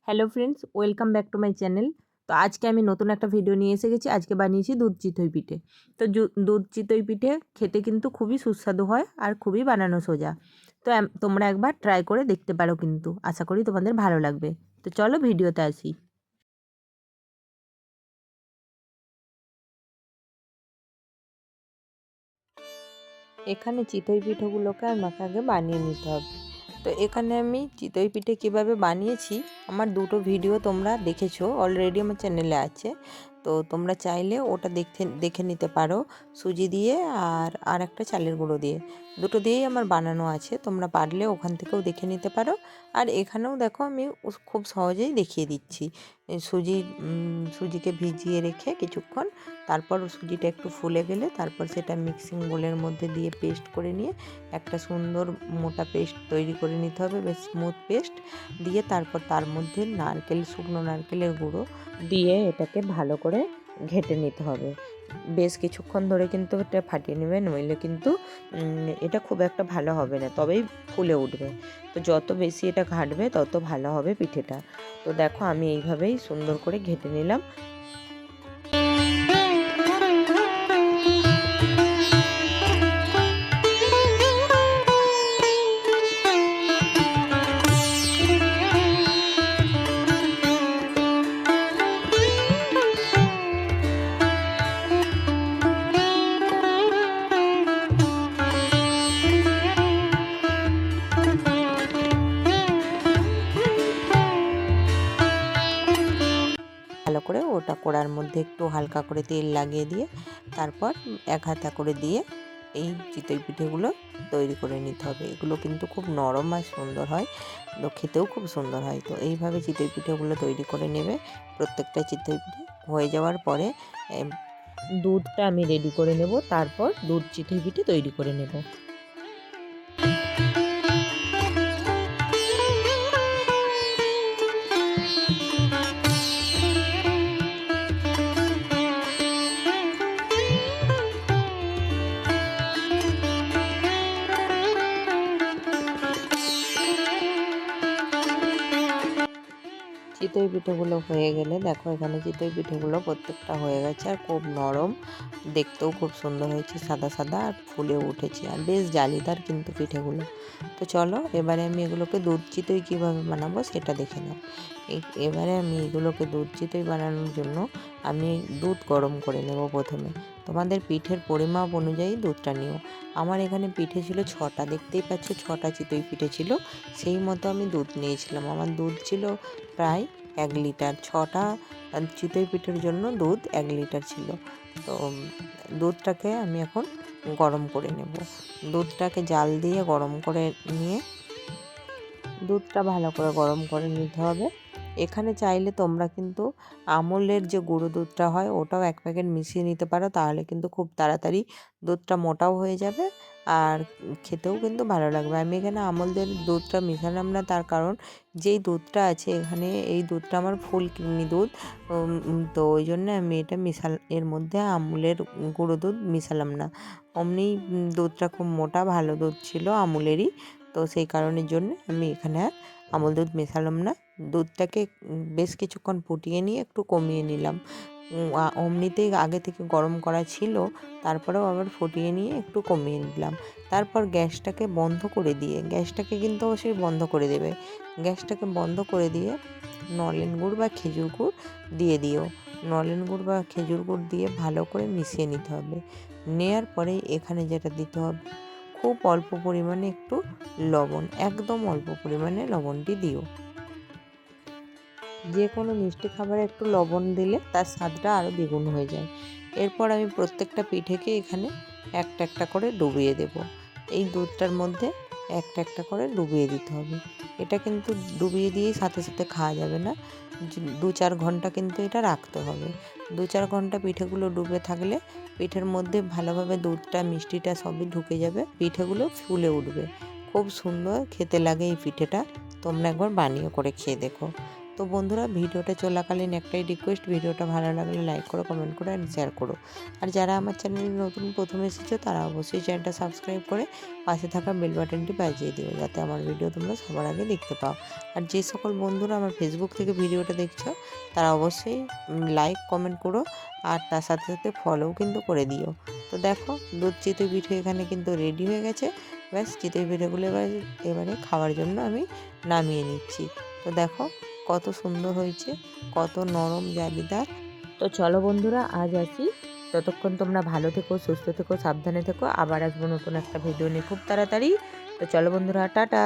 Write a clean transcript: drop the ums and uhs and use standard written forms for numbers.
Hello friends, welcome back to my channel. তো আজকে আমি নতুন একটা ভিডিও নিয়ে এসে গেছি। আজকে বানিয়েছি দুধ চিতই পিঠে। তো দুধ চিতই পিঠে খেতে কিন্তু খুবই সুস্বাদু হয় আর খুবই বানানো সোজা। তো তোমরা একবার ট্রাই করে দেখতে পারো, কিন্তু আশা করি তোমাদের ভালো লাগবে। তো চলো ভিডিওতে আসি। এখানে চিতই পিঠেগুলোকে আমাকে আগে বানিয়ে নিতে হবে। তো এখানে আমি চিতই পিঠে কীভাবে বানিয়েছি আমার দুটো ভিডিও তোমরা দেখেছো অলরেডি, আমার চ্যানেলে আছে। তো তোমরা চাইলে ওটা দেখে নিতে পারো। সুজি দিয়ে আর একটা চালের গুঁড়ো দিয়ে, দুটো দিয়েই আমার বানানো আছে। তোমরা পারলে ওখান থেকেও দেখে নিতে পারো। আর এখানেও দেখো আমি খুব সহজেই দেখিয়ে দিচ্ছি। সুজিকে ভিজিয়ে রেখে কিছুক্ষণ, তারপর সুজিটা একটু ফুলে গেলে তারপর সেটা মিক্সিং বোলের মধ্যে দিয়ে পেস্ট করে নিয়ে একটা সুন্দর মোটা পেস্ট তৈরি করে নিতে হবে, বেশ স্মুথ পেস্ট দিয়ে তারপর তার মধ্যে শুকনো নারকেলের গুঁড়ো দিয়ে এটাকে ভালো করে ঘেঁটে নিতে হবে। বেশ কিছুক্ষণ ধরে কিন্তু এটা ফাটিয়ে নেবে, নইলে কিন্তু এটা খুব একটা ভালো হবে না, তবেই ফুলে উঠবে। তো যত বেশি এটা ঘাঁটবে তত ভালো হবে পিঠেটা। তো দেখো আমি এইভাবেই সুন্দর করে ঘেঁটে নিলাম। ভালো করে ওটা কড়ার মধ্যে একটু হালকা করে তেল লাগিয়ে দিয়ে তারপর এক হাতা করে দিয়ে এই চিতই পিঠেগুলো তৈরি করে নিতে হবে। এগুলো কিন্তু খুব নরম আর সুন্দর হয়, তো খেতেও খুব সুন্দর হয়। তো এইভাবে চিতই পিঠেগুলো তৈরি করে নেবে। প্রত্যেকটা চিতই পিঠে হয়ে যাওয়ার পরে দুধটা আমি রেডি করে নেব, তারপর দুধ চিতই পিঠে তৈরি করে নেব। চিতই পিঠেগুলো হয়ে গেলে দেখো, এখানে চিতই পিঠেগুলো প্রত্যেকটা হয়ে গেছে আর খুব নরম, দেখতেও খুব সুন্দর হয়েছে, সাদা সাদা আর ফুলে উঠেছে আর বেশ জালিদার কিন্তু পিঠেগুলো। তো চলো এবারে আমি এগুলোকে দুধ চিতই কীভাবে বানাবো সেটা দেখে নাও। এবারে আমি এগুলোকে দুধ চিতই বানানোর জন্য আমি দুধ গরম করে নেব প্রথমে। তোমাদের পিঠের পরিমাপ অনুযায়ী দুধটা নিও। আমার এখানে পিঠে ছিল 6টা, দেখতেই পাচ্ছ 6টা চিতই পিঠে ছিল, সেই মতো আমি দুধ নিয়েছিলাম। আমার দুধ ছিল প্রায় 1 লিটার। 6টা চিতই পিঠের জন্য দুধ 1 লিটার ছিল। তো দুধটাকে আমি এখন গরম করে নেব। দুধটাকে জাল দিয়ে গরম করে নিয়ে দুধটা ভালো করে গরম করে নিতে হবে। এখানে চাইলে তোমরা কিন্তু আমুলের যে গুঁড়ো দুধটা হয় ওটাও 1 প্যাকেট মিশিয়ে নিতে পারো, তাহলে কিন্তু খুব তাড়াতাড়ি দুধটা মোটাও হয়ে যাবে আর খেতেও কিন্তু ভালো লাগবে। আমি এখানে আমুলের দুধটা মেশালাম না, তার কারণ যেই দুধটা আছে এখানে, এই দুধটা আমার ফুল ক্রিমি দুধ। তো ওই জন্য আমি এটা এর মধ্যে আমুলের গুঁড়ো দুধ মেশালাম না। অমনি দুধটা খুব মোটা ভালো দুধ ছিল আমুলেরই, তো সেই কারণের জন্য আমি এখানে আর আমুল দুধ মেশালাম না। দুধটাকে বেশ কিছুক্ষণ ফুটিয়ে নিয়ে একটু কমিয়ে নিলাম। অমনিতেই আগে থেকে গরম করা ছিল, তারপরেও আবার ফুটিয়ে নিয়ে একটু কমিয়ে নিলাম। তারপর গ্যাসটাকে বন্ধ করে দিয়ে, গ্যাসটাকে কিন্তু অবশ্যই বন্ধ করে দেবে, গ্যাসটাকে বন্ধ করে দিয়ে নলেন গুড় বা খেজুর গুড় দিয়ে দিও। নলেন গুড় বা খেজুর গুড় দিয়ে ভালো করে মিশিয়ে নিতে হবে। নেয়ার পরে এখানে যেটা দিতে হবে, খুব অল্প পরিমাণে একটু লবণ, একদম অল্প পরিমাণে লবণটি দিও। যে কোনো মিষ্টি খাবারে একটু লবণ দিলে তার স্বাদটা আরও দ্বিগুণ হয়ে যায়। এরপর আমি প্রত্যেকটা পিঠেকে এখানে একটা একটা করে ডুবিয়ে দেব। এই দুধটার মধ্যে একটা একটা করে ডুবিয়ে দিতে হবে। এটা কিন্তু ডুবিয়ে দিয়েই সাথে সাথে খাওয়া যাবে না, 2-4 ঘন্টা কিন্তু এটা রাখতে হবে। 2-4 ঘন্টা পিঠেগুলো ডুবে থাকলে পিঠের মধ্যে ভালোভাবে দুধটা মিষ্টিটা সবই ঢুকে যাবে, পিঠেগুলো ফুলে উঠবে। খুব সুন্দর খেতে লাগে এই পিঠেটা, তোমরা একবার বানিয়ে করে খেয়ে দেখো। তো বন্ধুরা, ভিডিওটা চলাকালীন একটাই রিকোয়েস্ট, ভিডিওটা ভালো লাগলে লাইক করো, কমেন্ট করো অ্যান্ড শেয়ার করো। আর যারা আমার চ্যানেলে নতুন প্রথম এসেছো তারা অবশ্যই চ্যানেলটা সাবস্ক্রাইব করে পাশে থাকা বেল বাটনটি বাজিয়ে দিও, যাতে আমার ভিডিও তোমরা সবার আগে দেখতে পাও। আর যে সকল বন্ধুরা আমার ফেসবুক থেকে ভিডিওটা দেখছো তারা অবশ্যই লাইক কমেন্ট করো, আর তার সাথে সাথে ফলোও কিন্তু করে দিও। তো দেখো, দুধ চিতই পিঠে এখানে কিন্তু রেডি হয়ে গেছে। ব্যাস, চিতই পিঠেগুলো এবারে খাওয়ার জন্য আমি নামিয়ে নিচ্ছি। তো দেখো কত সুন্দর হয়েছে, কত নরম জালিদার। তো চলো বন্ধুরা, আজ আসি। ততক্ষণ তোমরা ভালো থেকো, সুস্থ থেকো, সাবধানে থেকো। আবার আসবো নতুন একটা ভিডিও নিয়ে খুব তাড়াতাড়ি। তো চলো বন্ধুরা, টাটা।